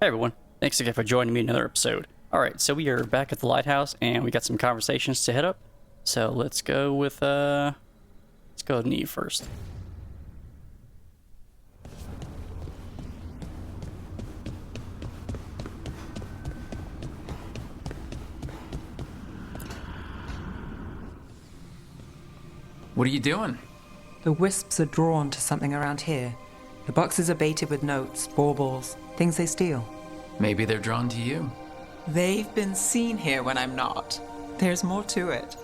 Hey everyone, thanks again for joining me in another episode. Alright, so we are back at the lighthouse and we got some conversations to hit up. So let's go with Neve first. What are you doing? The wisps are drawn to something around here. The boxes are baited with notes, baubles, things they steal. Maybe they're drawn to you. They've been seen here when I'm not. There's more to it.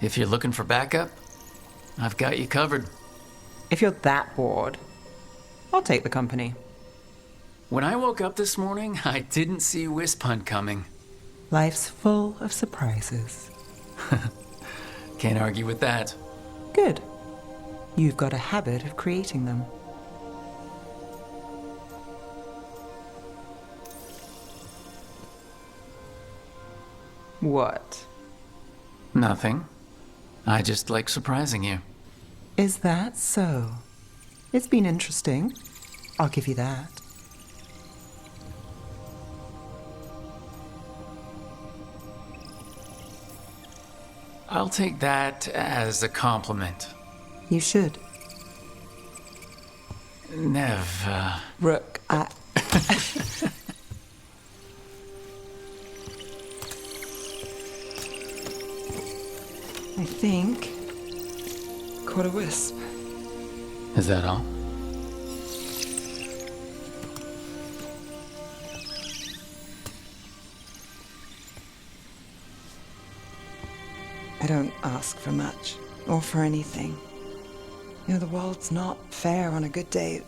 If you're looking for backup, I've got you covered. If you're that bored, I'll take the company. When I woke up this morning, I didn't see Wisp Hunt coming. Life's full of surprises. Can't argue with that. Good. You've got a habit of creating them. What? Nothing. I just like surprising you. Is that so? It's been interesting. I'll give you that. I'll take that as a compliment. You should. Nev, Rook, I think... caught a wisp. Is that all? I don't ask for much, or for anything. You know, the world's not fair on a good day.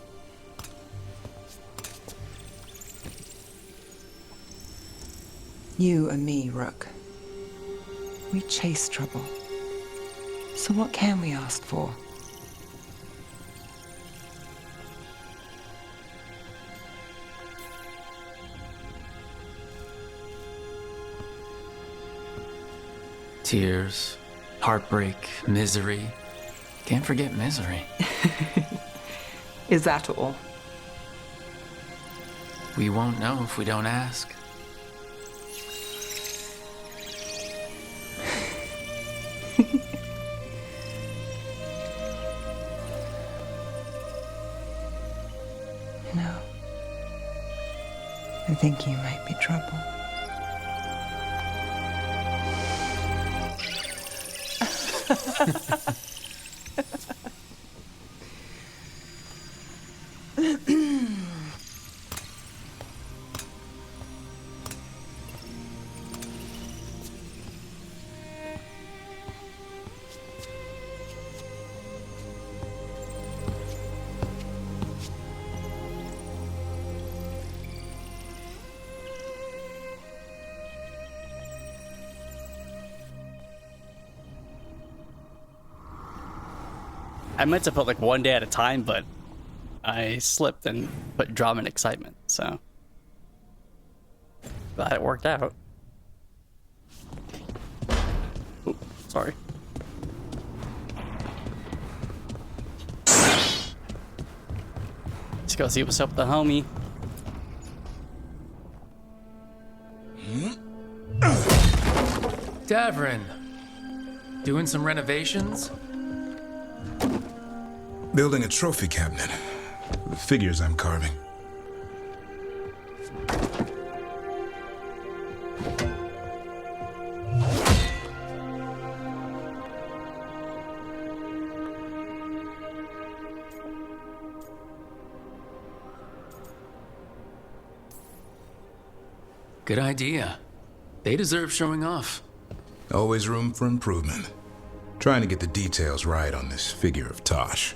You and me, Rook. We chase trouble. So what can we ask for? Tears, heartbreak, misery. Can't forget misery. Is that all? We won't know if we don't ask. No. I think you might be trouble. I meant to put like one day at a time, but I slipped and put drama and excitement, so glad it worked out. Ooh, sorry. Let's go see what's up with the homie. Davrin, doing some renovations? Building a trophy cabinet. The figures I'm carving. Good idea. They deserve showing off. Always room for improvement. Trying to get the details right on this figure of Tosh.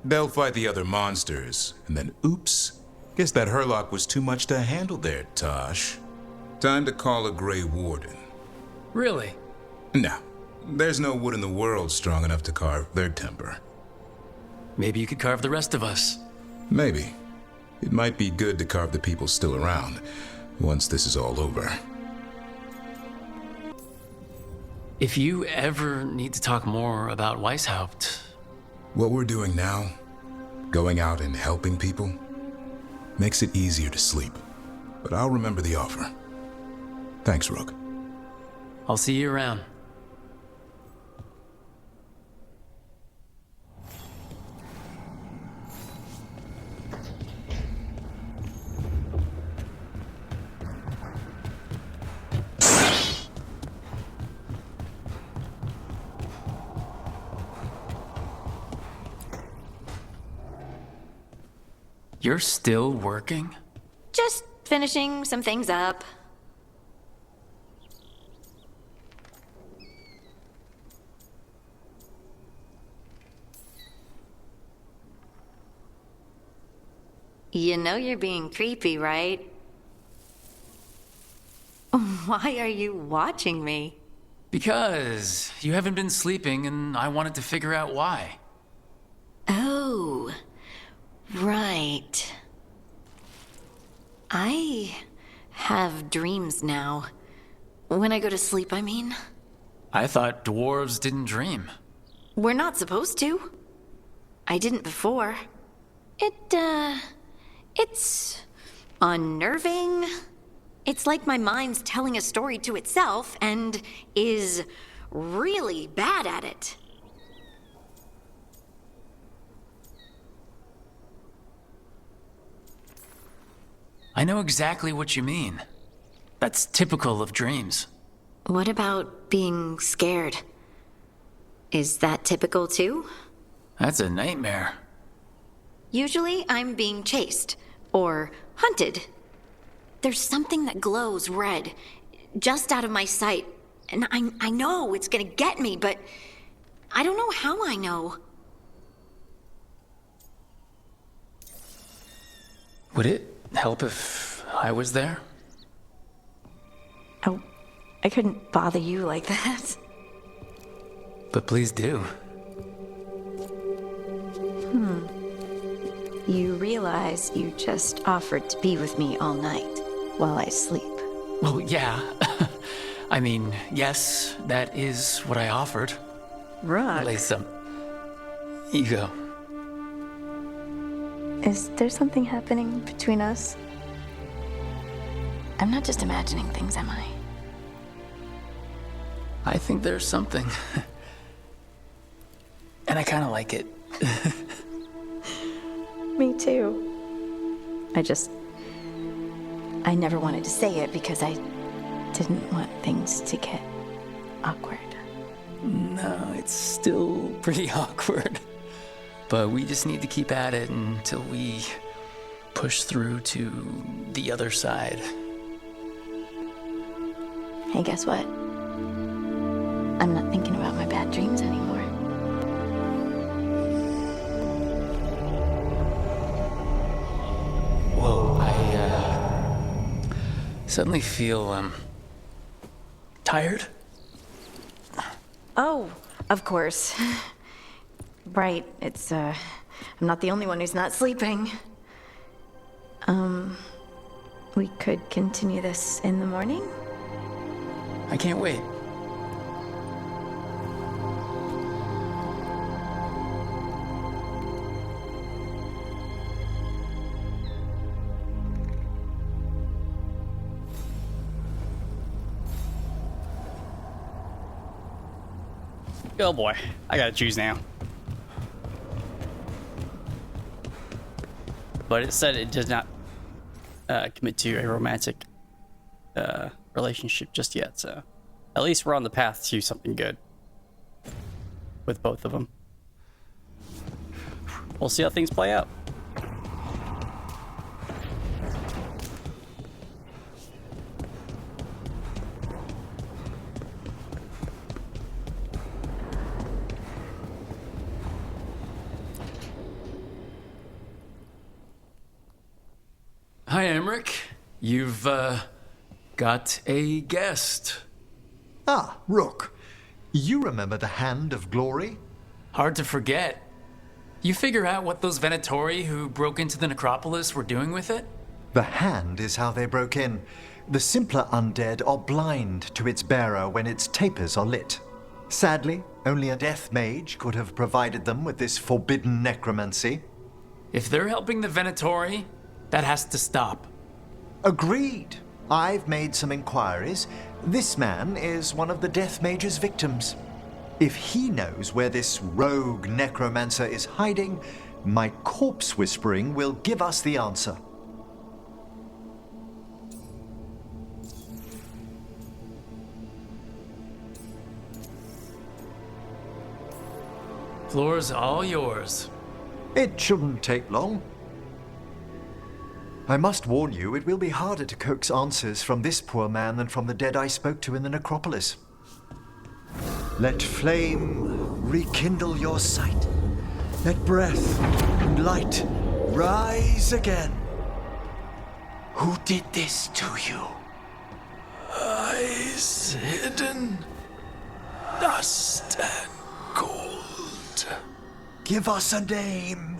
They'll fight the other monsters, and then oops. Guess that Herlock was too much to handle there, Tosh. Time to call a Grey Warden. Really? No, there's no wood in the world strong enough to carve their temper. Maybe you could carve the rest of us. Maybe. It might be good to carve the people still around, once this is all over. If you ever need to talk more about Weishaupt... What we're doing now, going out and helping people, Makes it easier to sleep. But I'll remember the offer. Thanks, Rook. I'll see you around. You're still working? Just finishing some things up. You know you're being creepy, right? Why are you watching me? Because you haven't been sleeping and I wanted to figure out why. Oh, right. I have dreams now. When I go to sleep, I mean. I thought dwarves didn't dream. We're not supposed to. I didn't before. It's unnerving. It's like my mind's telling a story to itself and is really bad at it. I know exactly what you mean. That's typical of dreams. What about being scared? Is that typical too? That's a nightmare. Usually I'm being chased or hunted. There's something that glows red, just out of my sight, and I know it's gonna get me, but I don't know how I know. Would it help if I was there? Oh, I couldn't bother you like that. But please do. You realize you just offered to be with me all night while I sleep. Well, yeah. I mean, yes, that is what I offered. Rook, Lay some ego. is there something happening between us? I'm not just imagining things, am I? I think there's something. And I kind of like it. Me too. I never wanted to say it because I didn't want things to get awkward. No, it's still pretty awkward. But we just need to keep at it until we push through to the other side. Hey, guess what? I'm not thinking about my bad dreams anymore. Whoa, I suddenly feel, tired. Oh, of course. Right, I'm not the only one who's not sleeping. We could continue this in the morning? I can't wait. Oh boy, I gotta choose now. But it said it did not commit to a romantic relationship just yet, so at least we're on the path to something good with both of them. We'll see how things play out. Hi, Emmerich. You've, got a guest. Ah, Rook. You remember the Hand of Glory? Hard to forget. You figure out what those Venatori who broke into the necropolis were doing with it? The Hand is how they broke in. The simpler undead are blind to its bearer when its tapers are lit. Sadly, only a death mage could have provided them with this forbidden necromancy. If they're helping the Venatori, That has to stop. Agreed. I've made some inquiries. This man is one of the Death Mage's victims. If he knows where this rogue necromancer is hiding, my corpse whispering will give us the answer. Floor's all yours. It shouldn't take long. I must warn you, it will be harder to coax answers from this poor man than from the dead I spoke to in the necropolis. Let flame rekindle your sight. Let breath and light rise again. Who did this to you? Eyes hidden, dust and gold. Give us a name.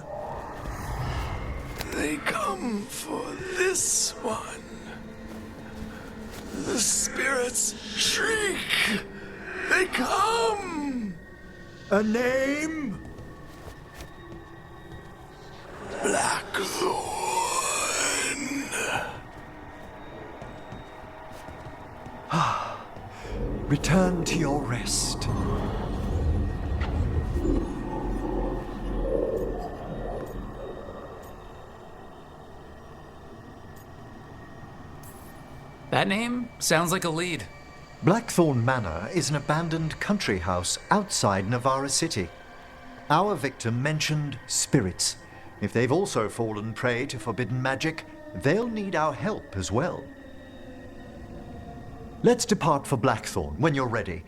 They come for this one. The spirits shriek. They come. A name? Blackthorn. Return to your rest. That name sounds like a lead. Blackthorn Manor is an abandoned country house outside Navarra City. Our victim mentioned spirits. If they've also fallen prey to forbidden magic, they'll need our help as well. Let's depart for Blackthorn when you're ready.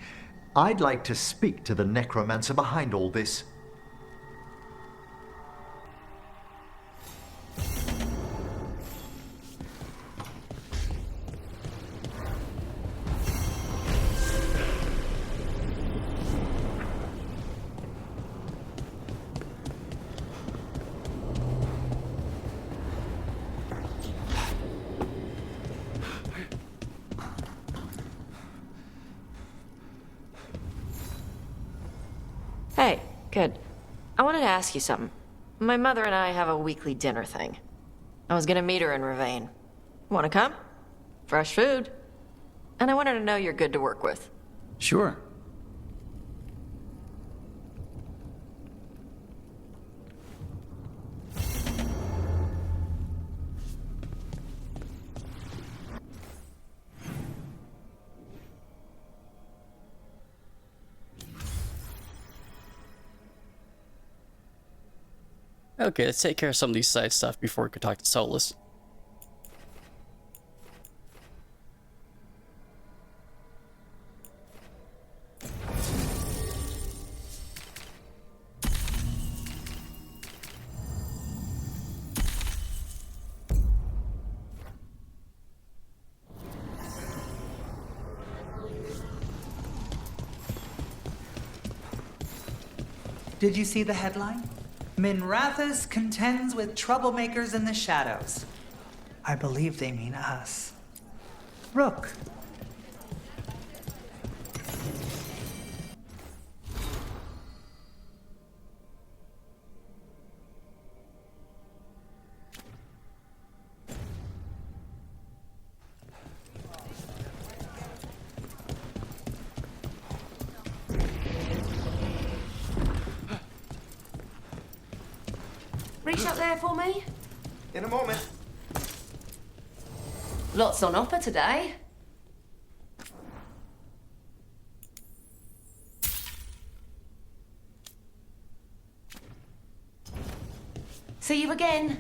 I'd like to speak to the necromancer behind all this. Hey, good. I wanted to ask you something. My mother and I have a weekly dinner thing. I was gonna meet her in Ravane. Wanna come? Fresh food. And I wanted to know you're good to work with. Sure. Okay, let's take care of some of these side stuff before we can talk to Solas. Did you see the headline? Minrathous contends with troublemakers in the shadows. I believe they mean us. Rook. Reach up there for me. In a moment. Lots on offer today. See you again.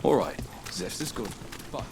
All right. Zest is good, but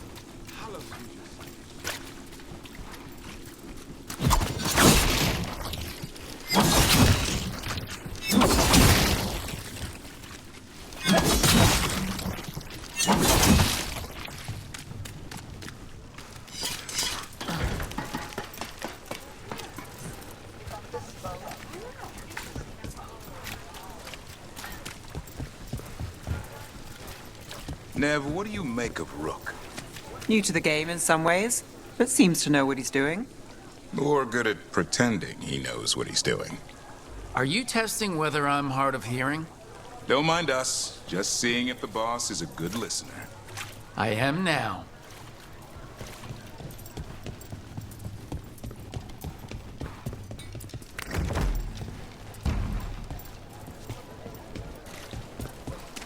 Nev, what do you make of Rook? New to the game in some ways, but seems to know what he's doing. Or good at pretending he knows what he's doing. Are you testing whether I'm hard of hearing? Don't mind us, just seeing if the boss is a good listener. I am now.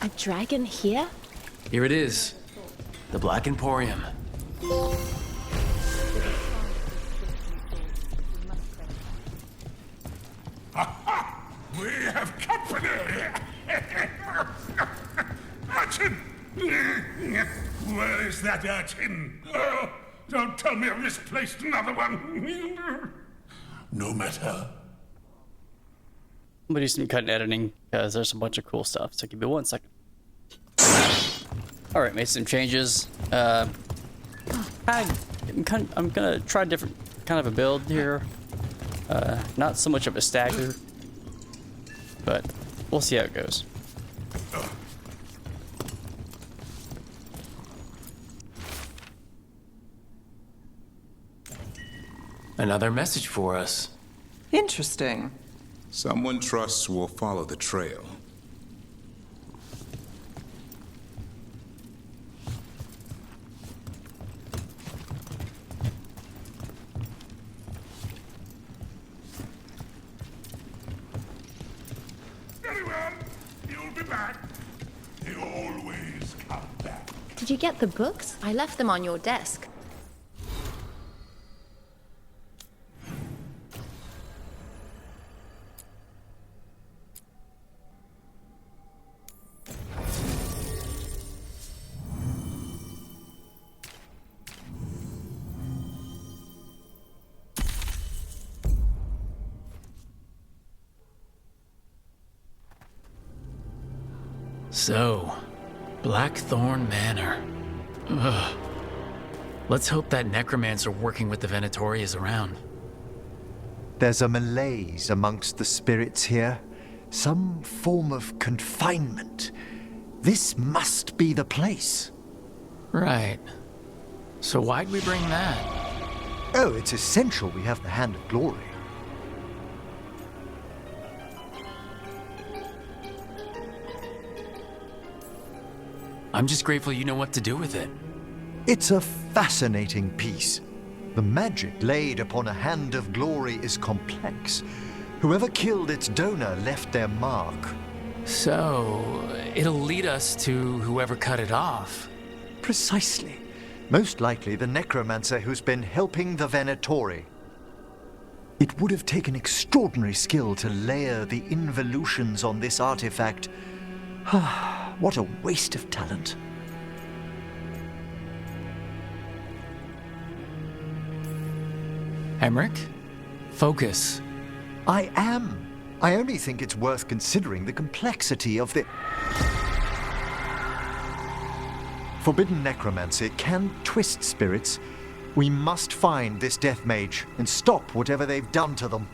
A dragon here? Here it is. The Black Emporium. We have company! Urchin! Where is that urchin? Oh, don't tell me I've misplaced another one! No matter. I'm gonna do some cut and editing because there's a bunch of cool stuff. So give me 1 second. All right, made some changes. I'm gonna try a different kind of a build here. Not so much of a stagger, but we'll see how it goes. Another message for us. Interesting. Someone trusts will follow the trail. Very well. You'll be back. They always come back. Did you get the books? I left them on your desk. So, Blackthorn Manor. Ugh. Let's hope that necromancer working with the Venatori is around. There's a malaise amongst the spirits here. Some form of confinement. This must be the place. Right. So why'd we bring that? Oh, it's essential we have the Hand of Glory. I'm just grateful you know what to do with it. It's a fascinating piece. The magic laid upon a Hand of Glory is complex. Whoever killed its donor left their mark. So, it'll lead us to whoever cut it off. Precisely. Most likely the necromancer who's been helping the Venatori. It would have taken extraordinary skill to layer the involutions on this artifact. What a waste of talent. Emmerich, focus. I am. I only think it's worth considering the complexity of the... Forbidden necromancy can twist spirits. We must find this death mage and stop whatever they've done to them.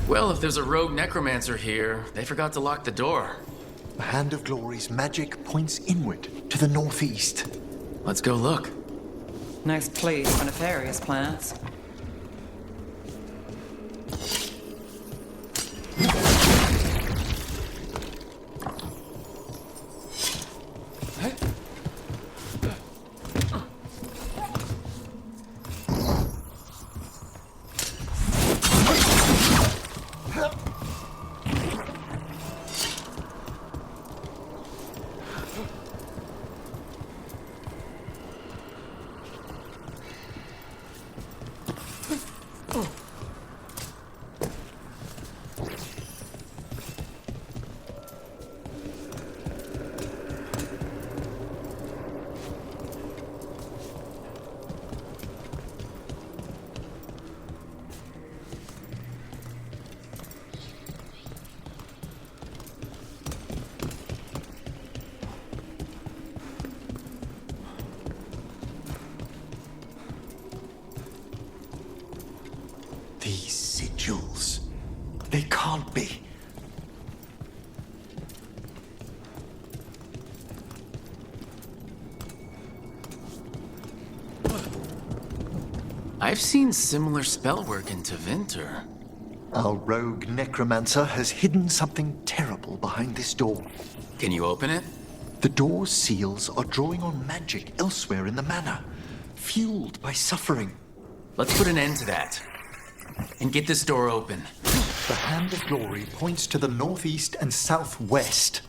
Well, if there's a rogue necromancer here, they forgot to lock the door. The Hand of Glory's magic points inward, to the northeast. Let's go look. Nice place for nefarious plants. These sigils. They can't be. I've seen similar spellwork in Tevinter. Our rogue necromancer has hidden something terrible behind this door. Can you open it? The door's seals are drawing on magic elsewhere in the manor, fueled by suffering. Let's put an end to that. And get this door open. The Hand of Glory points to the northeast and southwest.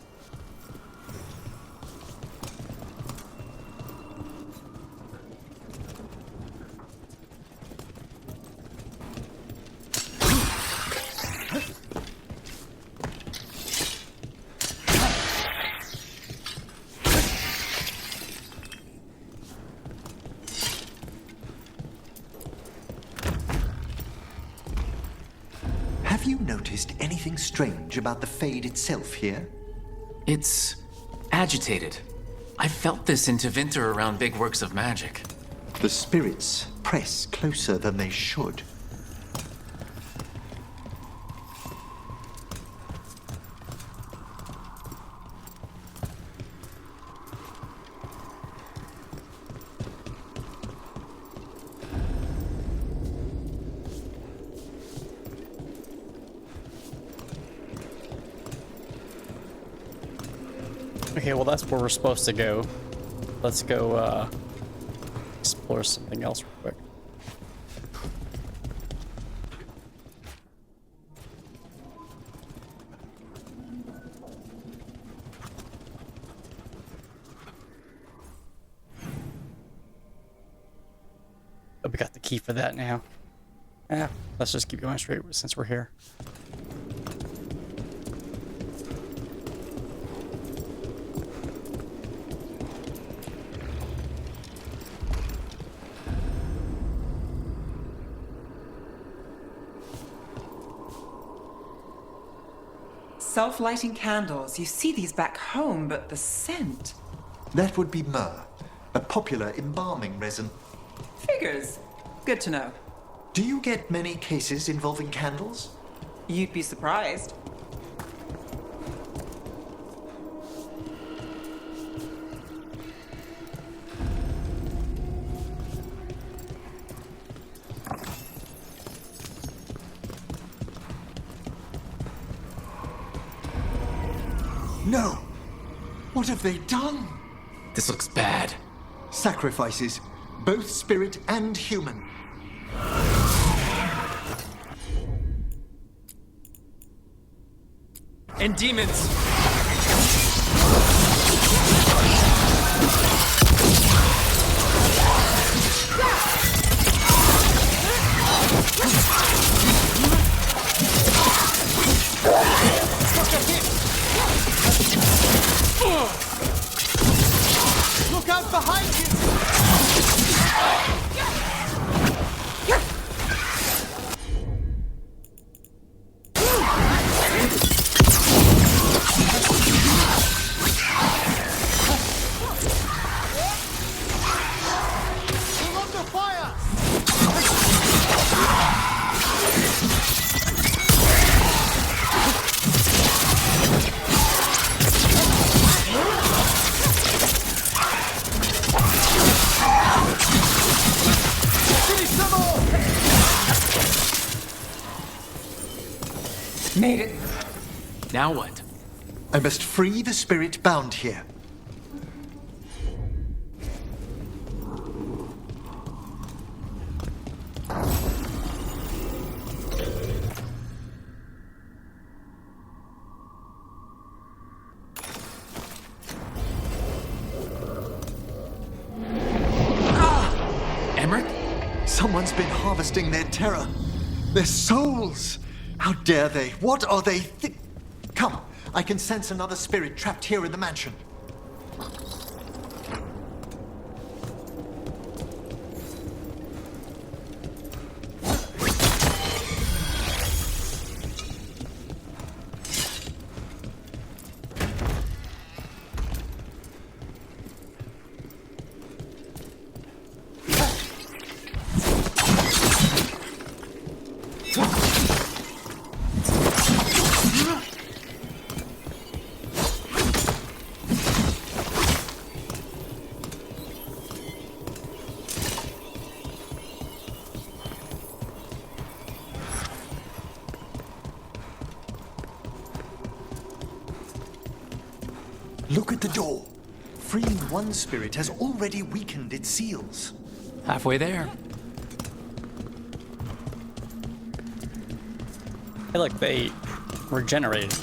Have you noticed anything strange about the Fade itself here? It's agitated. I felt this in Tevinter around big works of magic. The spirits press closer than they should. Okay, well that's where we're supposed to go. Let's go explore something else real quick. Oh, we got the key for that now. Yeah, let's just keep going straight since we're here. Self-lighting candles. You see these back home, but the scent. That would be myrrh, a popular embalming resin. Figures. Good to know. Do you get many cases involving candles? You'd be surprised. No! What have they done? This looks bad. Sacrifices, both spirit and human. And demons! Look out behind you! Made it. Now what? I must free the spirit bound here. Emmerich? Someone's been harvesting their terror. Their souls! How dare they? What are they Come, I can sense another spirit trapped here in the mansion. Look at the door. Freeing one spirit has already weakened its seals. Halfway there. Hey, look, they regenerated.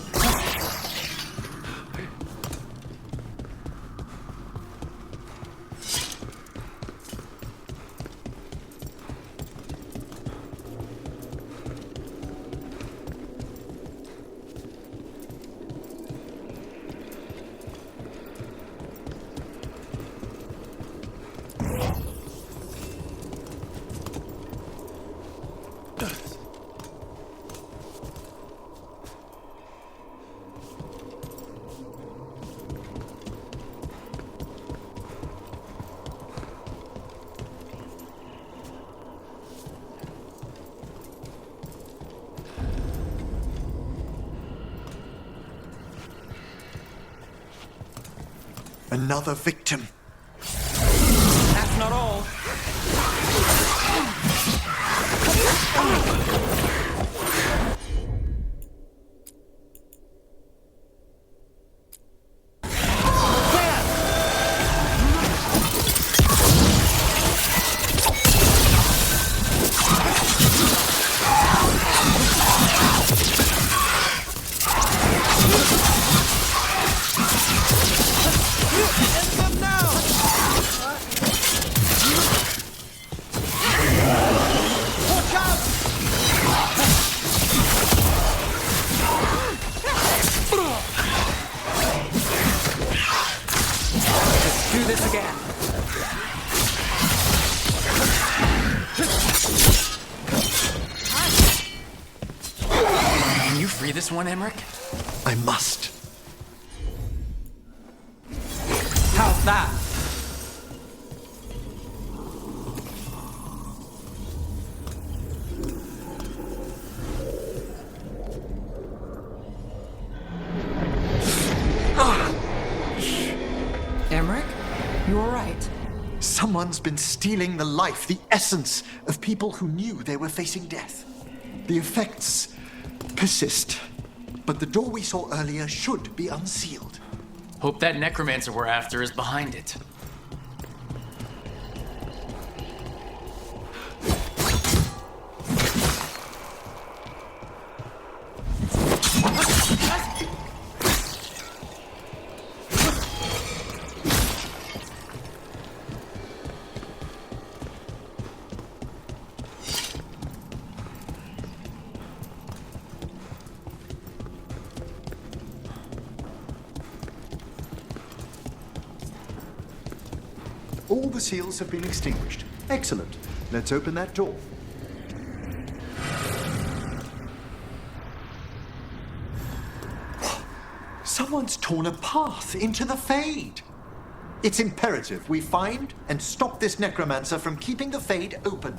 Another victim. That's not all. Do this again. Can you free this one, Emmerich? I must. How's that? Emmerich, you all right? Someone's been stealing the life, the essence of people who knew they were facing death. The effects persist, but the door we saw earlier should be unsealed. Hope that necromancer we're after is behind it. All the seals have been extinguished. Excellent. Let's open that door. Someone's torn a path into the Fade. It's imperative we find and stop this necromancer from keeping the Fade open.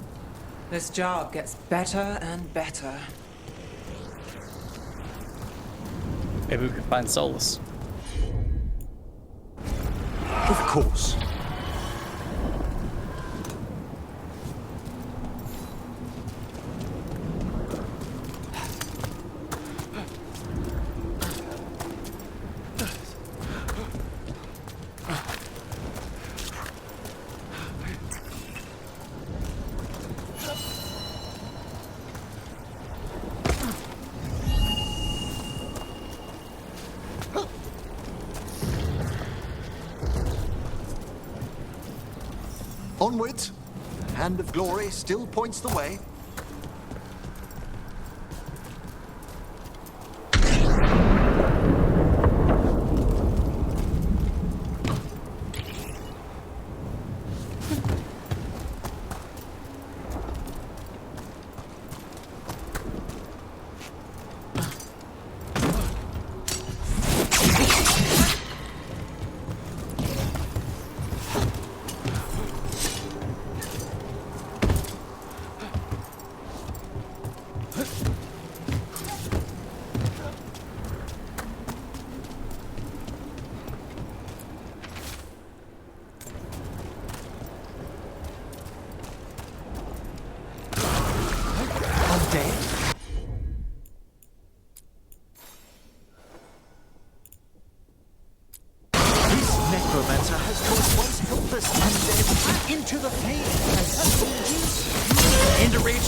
This job gets better and better. Maybe we could find Solas. Of course. Onwards. The hand of glory still points the way.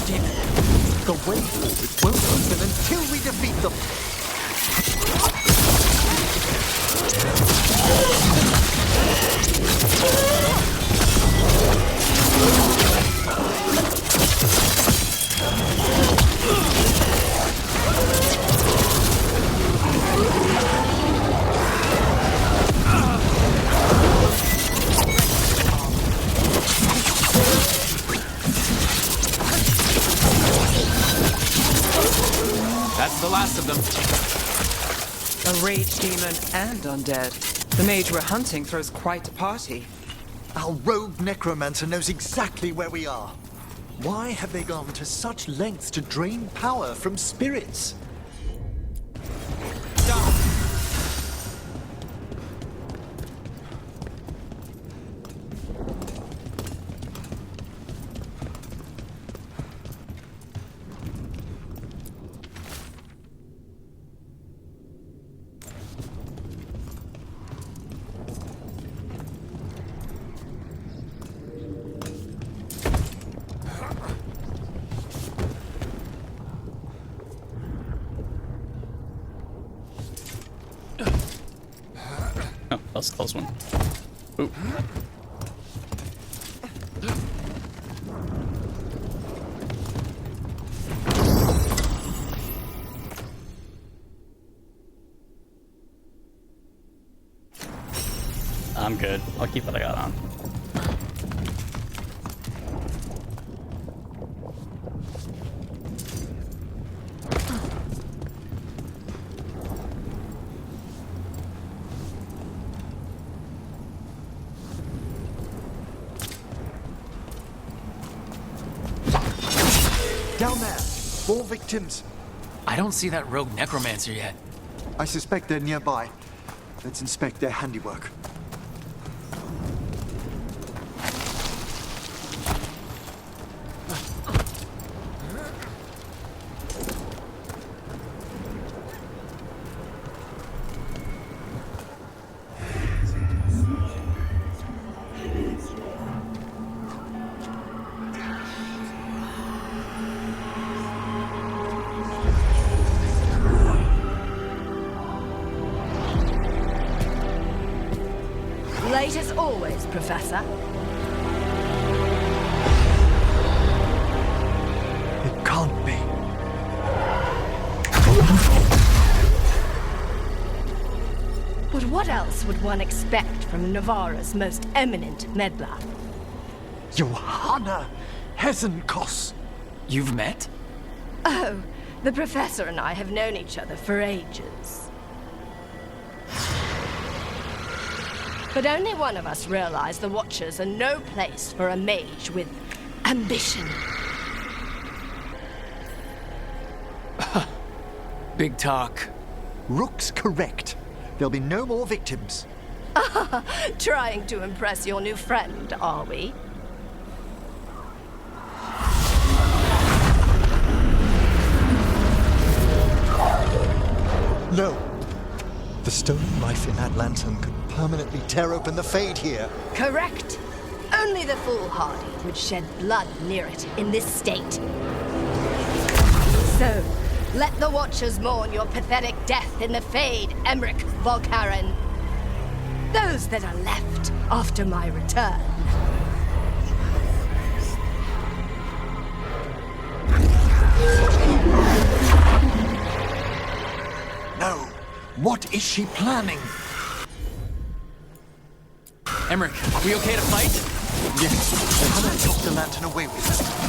rage demon. The way forward won't open until we defeat them. That's the last of them. A rage demon and undead. The mage we're hunting throws quite a party. Our rogue necromancer knows exactly where we are. Why have they gone to such lengths to drain power from spirits? Oh, that was a close one. Ooh. I'm good. I'll keep what I got on. Down there! 4 victims! I don't see that rogue necromancer yet. I suspect they're nearby. Let's inspect their handiwork. Late as always, Professor. It can't be. But what else would one expect from Navarra's most eminent meddler? Johanna Hezenkos. You've met? Oh, the Professor and I have known each other for ages. But only one of us realized the Watchers are no place for a mage with ambition. Big talk. Rook's correct. There'll be no more victims. Trying to impress your new friend, are we? No. The stolen life in that lantern could permanently tear open the Fade here. Correct. Only the foolhardy would shed blood near it in this state. So, let the Watchers mourn your pathetic death in the Fade, Emmerich Volkaren. Those that are left after my return. No. What is she planning? Emmerich, we okay to fight? Yes. Johanna took the lantern away with her.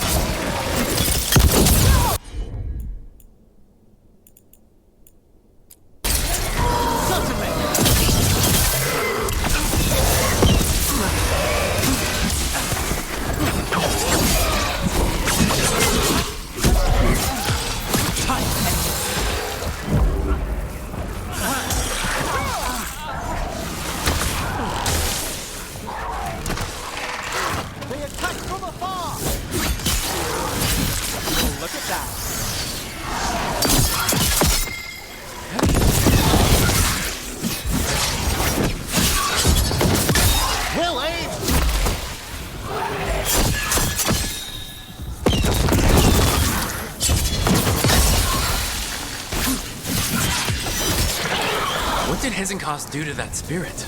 did Hezenkos do to that spirit?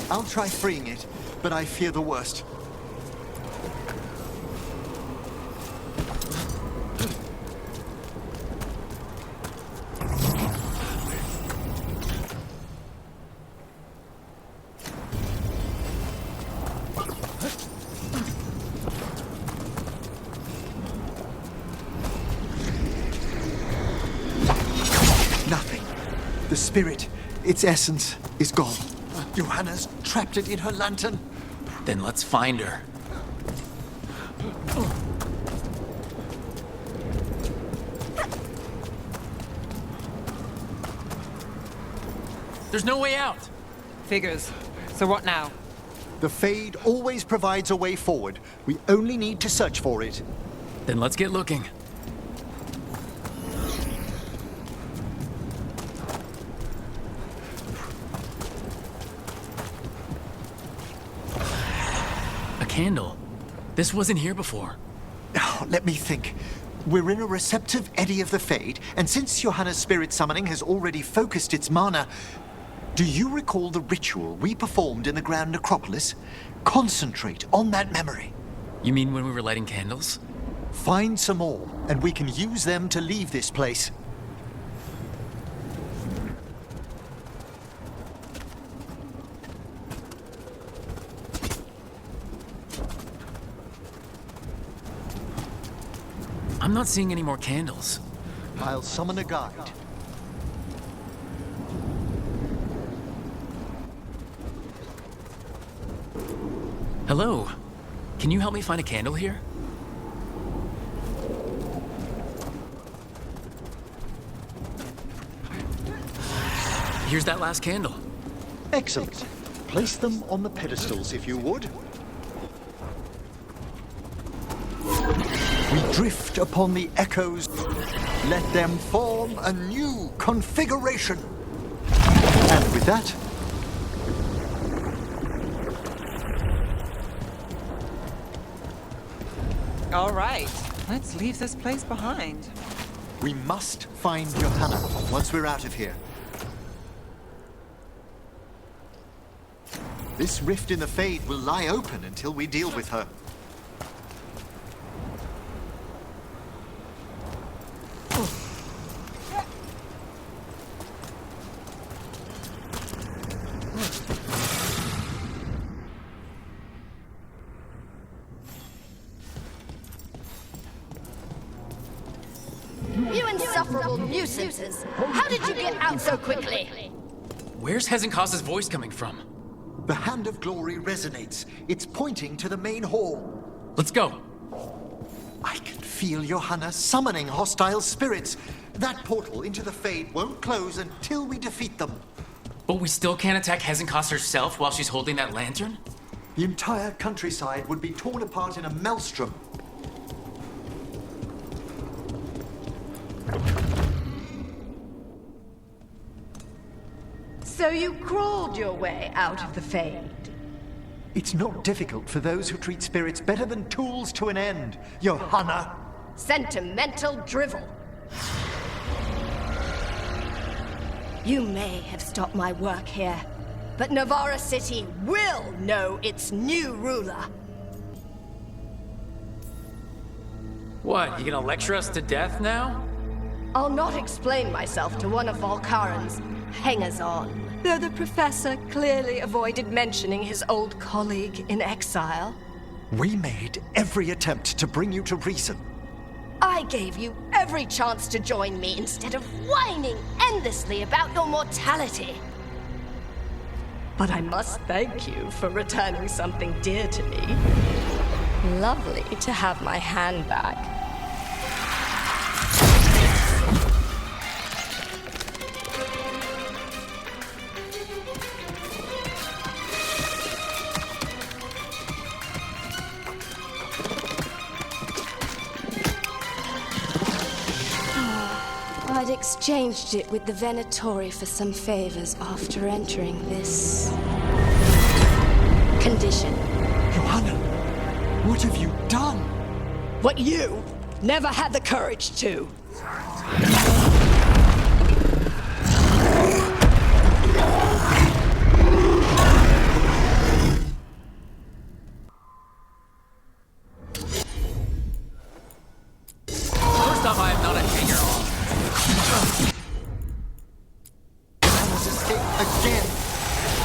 I'll try freeing it, but I fear the worst. Nothing. The spirit, its essence, is gone. Johanna's trapped it in her lantern. Then let's find her. There's no way out. Figures. So what now? The Fade always provides a way forward. We only need to search for it. Then let's get looking. A candle. This wasn't here before. Oh, let me think. We're in a receptive eddy of the Fade, and since Johanna's spirit summoning has already focused its mana, do you recall the ritual we performed in the Grand Necropolis? Concentrate on that memory. You mean when we were lighting candles? Find some more, and we can use them to leave this place. I'm not seeing any more candles. I'll summon a guide. Hello. Can you help me find a candle here? Here's that last candle. Excellent. Place them on the pedestals, if you would. We drift upon the echoes. Let them form a new configuration. And with that, All right, let's leave this place behind. we must find Johanna once we're out of here. This rift in the Fade will lie open until we deal with her. You insufferable nuisances! How did you get out so quickly? Where's Hezenkos' voice coming from? The Hand of Glory resonates. It's pointing to the main hall. Let's go. I can feel Johanna summoning hostile spirits. That portal into the Fade won't close until we defeat them. But we still can't attack Hezenkos herself while she's holding that lantern? The entire countryside would be torn apart in a maelstrom. So you crawled your way out of the Fade. It's not difficult for those who treat spirits better than tools to an end, Johanna. Sentimental drivel. You may have stopped my work here, but Navarra City will know its new ruler. What, you gonna lecture us to death now? I'll not explain myself to one of Valkaran's hangers-on, though the professor clearly avoided mentioning his old colleague in exile. We made every attempt to bring you to reason. I gave you every chance to join me instead of whining endlessly about your mortality. But I must thank you for returning something dear to me. Lovely to have my hand back. I'd exchanged it with the Venatori for some favors after entering this condition. Johanna, what have you done? What you never had the courage to. First off, I am not a hanger-on. Hannah's escaped again.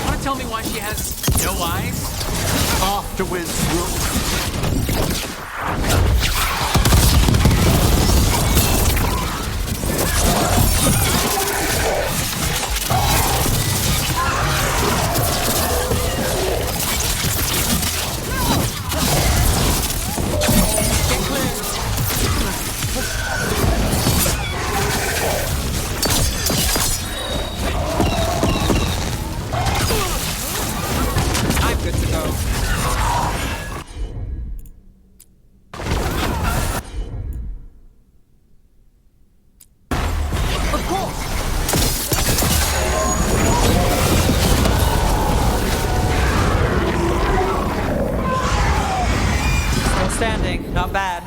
Want to tell me why she has no eyes? Afterwards, Rook. I'm good to go. Still standing. Not bad.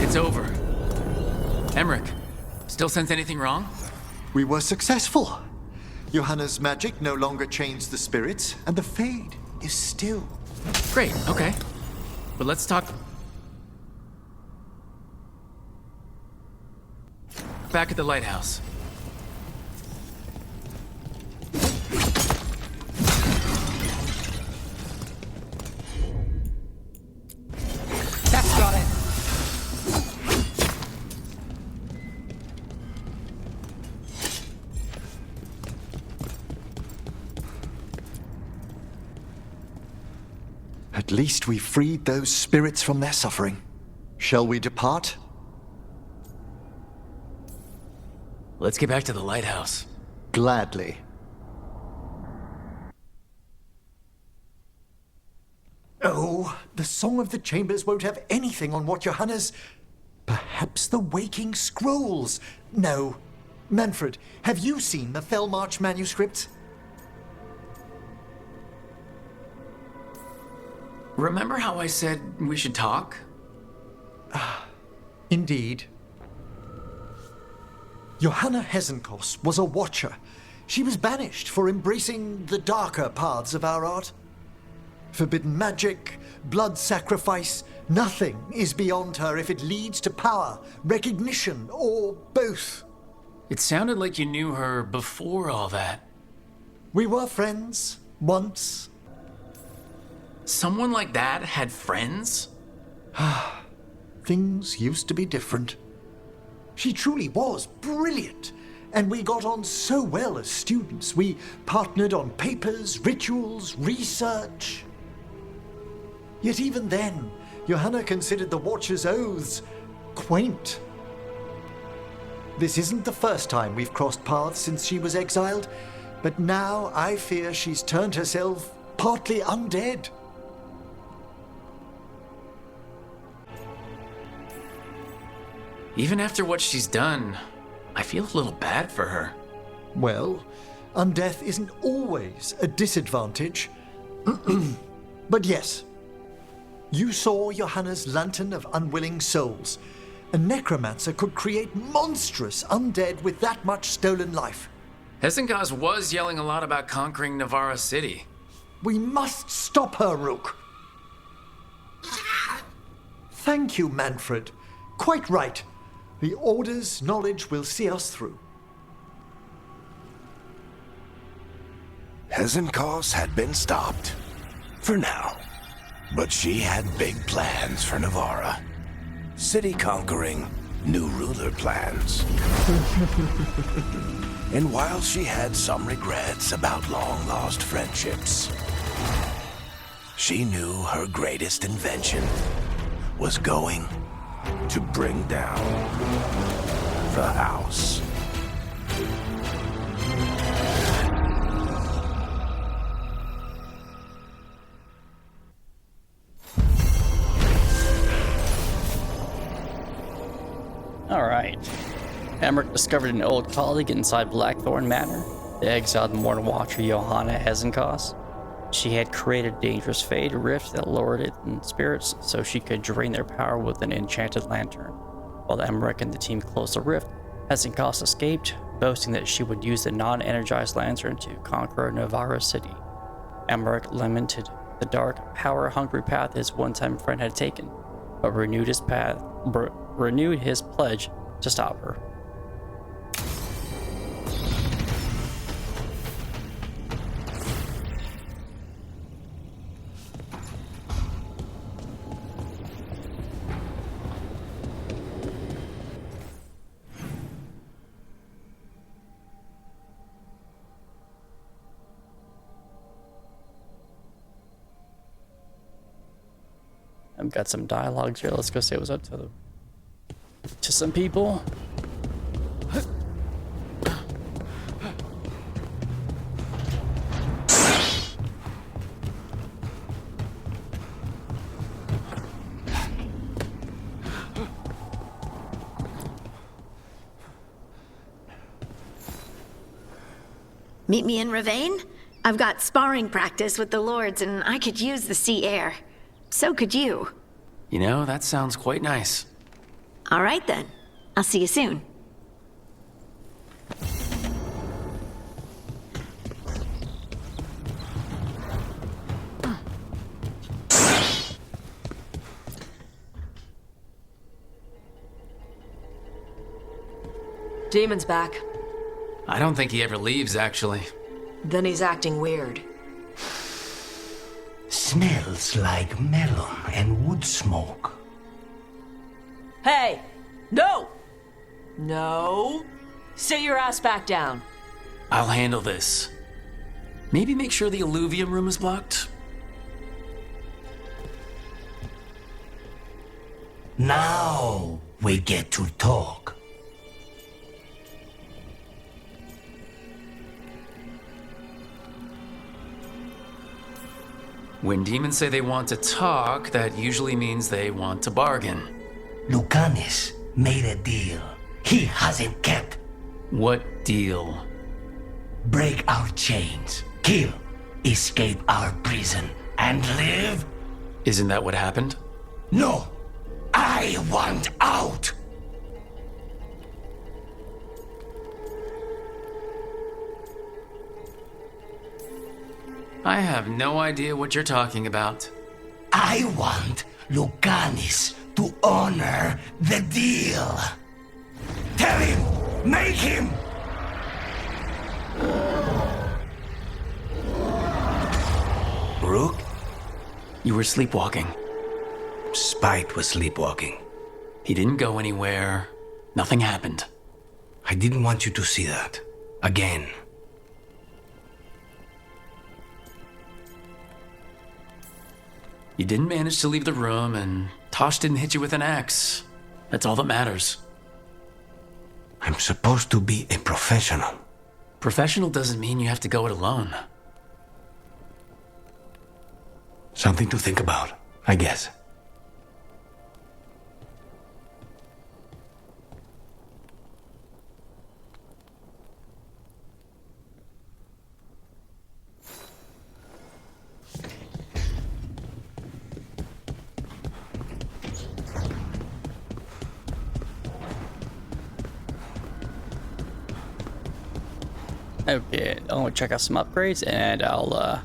It's over. Emmerich, still sense anything wrong? We were successful. Johanna's magic no longer chains the spirits, and the Fade is still. Great, okay. But let's talk... Back at the lighthouse. That's got it. At least we freed those spirits from their suffering. Shall we depart? Let's get back to the lighthouse. Gladly. Oh, the Song of the Chambers won't have anything on what Johanna's... Perhaps the Waking Scrolls? No. Manfred, have you seen the Fellmarch manuscripts? Remember how I said we should talk? Indeed. Johanna Hezenkos was a watcher. She was banished for embracing the darker paths of our art. Forbidden magic, blood sacrifice, nothing is beyond her if it leads to power, recognition, or both. It sounded like you knew her before all that. We were friends, once. Someone like that had friends? Things used to be different. She truly was brilliant, and we got on so well as students. We partnered on papers, rituals, research. Yet even then, Johanna considered the Watcher's oaths quaint. This isn't the first time we've crossed paths since she was exiled, but now I fear she's turned herself partly undead. Even after what she's done, I feel a little bad for her. Well, undeath isn't always a disadvantage. But yes, you saw Johanna's Lantern of Unwilling Souls. A necromancer could create monstrous undead with that much stolen life. Hezenkos was yelling a lot about conquering Navarra City. We must stop her, Rook. Thank you, Manfred. Quite right. The Order's knowledge will see us through. Hezenkos had been stopped. For now. But she had big plans for Navarra. City conquering, new ruler plans. And while she had some regrets about long-lost friendships, she knew her greatest invention was going to bring down the house. Alright. Emmerich discovered an old colleague inside Blackthorn Manor, the exiled Morn Watcher Johanna Hezenkos. She had created a dangerous Fade rift that lowered it in spirits so she could drain their power with an enchanted lantern. While Emmerich and the team closed the rift, Hezenkos escaped, boasting that she would use the non-energized lantern to conquer Navarra City. Emmerich lamented the dark, power-hungry path his one-time friend had taken, but renewed his path, renewed his pledge to stop her. I've got some dialogues here. Let's go say what's up to some people. Meet me in Ravane? I've got sparring practice with the lords and I could use the sea air. So could you. You know, that sounds quite nice. All right then. I'll see you soon. Demon's back. I don't think he ever leaves, actually. Then he's acting weird. Smells like melon and wood smoke. Hey! No! No! Sit your ass back down. I'll handle this. Maybe make sure the alluvium room is blocked? Now we get to talk. When demons say they want to talk, that usually means they want to bargain. Lucanis made a deal he hasn't kept. What deal? Break our chains, kill, escape our prison, and live? Isn't that what happened? No! I want out! I have no idea what you're talking about. I want Lucanis to honor the deal. Tell him! Make him! Rook? You were sleepwalking. Spite was sleepwalking. He didn't go anywhere. Nothing happened. I didn't want you to see that. Again. You didn't manage to leave the room, and Tosh didn't hit you with an axe. That's all that matters. I'm supposed to be a professional. Professional doesn't mean you have to go it alone. Something to think about, I guess. Okay, I'll check out some upgrades and I'll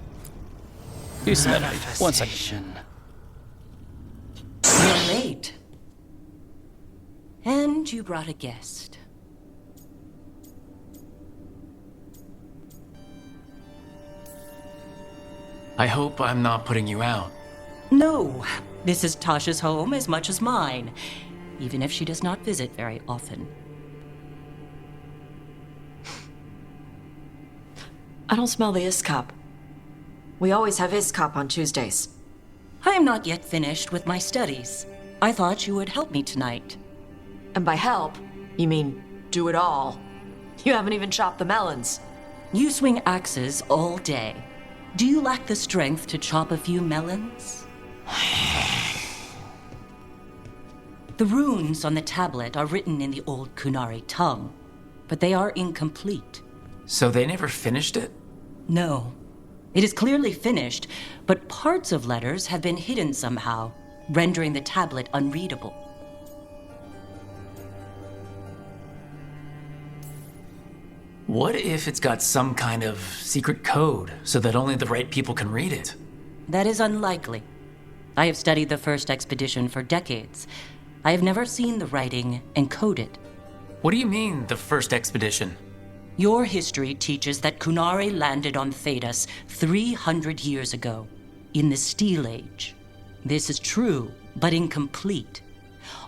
do some editing. 1 second. You're late. And you brought a guest. I hope I'm not putting you out. No, this is Tasha's home as much as mine, even if she does not visit very often. I don't smell the Iskop. We always have Iskop on Tuesdays. I am not yet finished with my studies. I thought you would help me tonight. And by help, you mean do it all. You haven't even chopped the melons. You swing axes all day. Do you lack the strength to chop a few melons? The runes on the tablet are written in the old Kunari tongue, but they are incomplete. So they never finished it? No. It is clearly finished, but parts of letters have been hidden somehow, rendering the tablet unreadable. What if it's got some kind of secret code so that only the right people can read it? That is unlikely. I have studied the first expedition for decades. I have never seen the writing encoded. What do you mean, the first expedition? Your history teaches that Kunari landed on Thedas 300 years ago, in the Steel Age. This is true, but incomplete.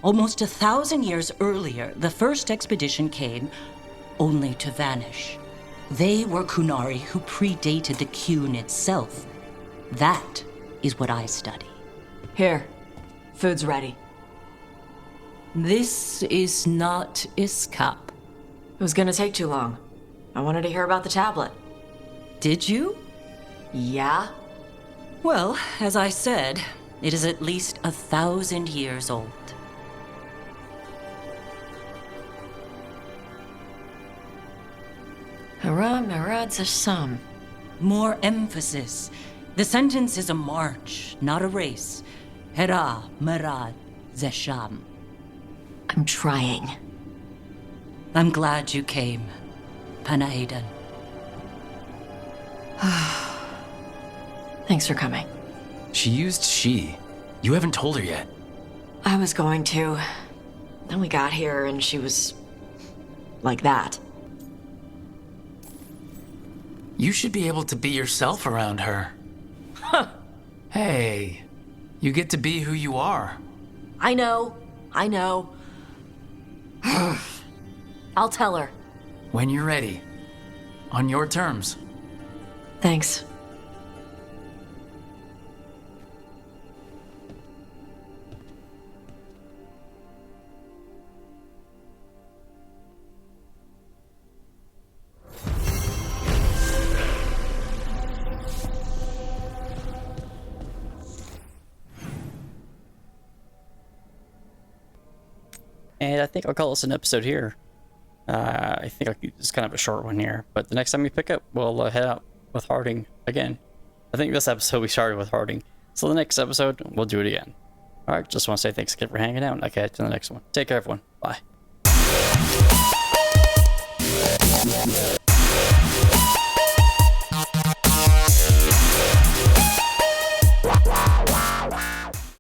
Almost 1,000 years earlier, the first expedition came, only to vanish. They were Kunari who predated the Qun itself. That is what I study. Here, food's ready. This is not Iskap. It was gonna take too long. I wanted to hear about the tablet. Did you? Yeah? Well, as I said, it is at least 1,000 years old. Hara Marad Zasham. More emphasis. The sentence is a march, not a race. Hera Marad Zesham. I'm trying. I'm glad you came, Panaidan. Thanks for coming. She used she. You haven't told her yet. I was going to. Then we got here and she was... like that. You should be able to be yourself around her. Huh. Hey, you get to be who you are. I know. I'll tell her. When you're ready. On your terms. Thanks. And I think I'll call this an episode here. I think I'll keep this kind of a short one here. But the next time we pick up, we'll head out with Harding again. I think this episode we started with Harding. So the next episode, we'll do it again. Alright, just want to say thanks again for hanging out. And I'll catch you in the next one. Take care, everyone. Bye.